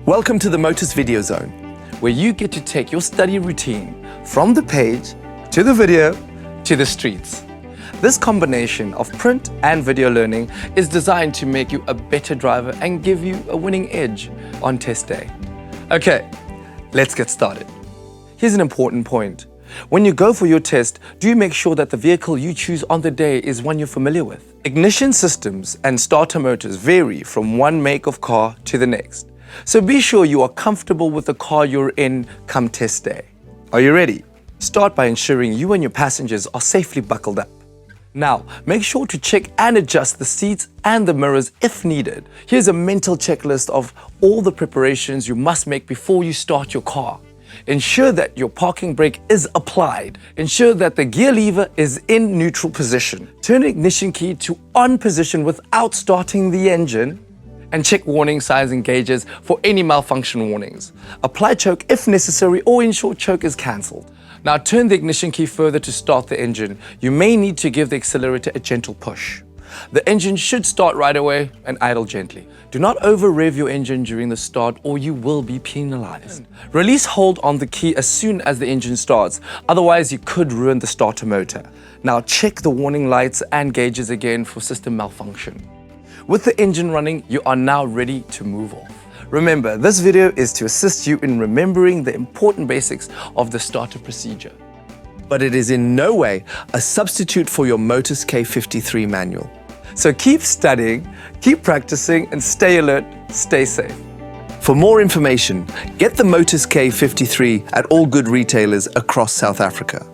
Welcome to the Motus Video Zone, where you get to take your study routine from the page to the video to the streets. This combination of print and video learning is designed to make you a better driver and give you a winning edge on test day. Okay, let's get started. Here's an important point. When you go for your test, do make sure that the vehicle you choose on the day is one you're familiar with. Ignition systems and starter motors vary from one make of car to the next. So be sure you are comfortable with the car you're in come test day. Are you ready? Start by ensuring you and your passengers are safely buckled up. Now, make sure to check and adjust the seats and the mirrors if needed. Here's a mental checklist of all the preparations you must make before you start your car. Ensure that your parking brake is applied. Ensure that the gear lever is in neutral position. Turn the ignition key to on position without starting the engine. And check warning signs and gauges for any malfunction warnings. Apply choke if necessary or ensure choke is cancelled. Now turn the ignition key further to start the engine. You may need to give the accelerator a gentle push. The engine should start right away and idle gently. Do not over-rev your engine during the start or you will be penalized. Release hold on the key as soon as the engine starts, otherwise you could ruin the starter motor. Now check the warning lights and gauges again for system malfunction. With the engine running, you are now ready to move off. Remember, this video is to assist you in remembering the important basics of the starter procedure. But it is in no way a substitute for your Motus K53 Manual. So keep studying, keep practicing, and stay alert, stay safe. For more information, get the Motus K53 at all good retailers across South Africa.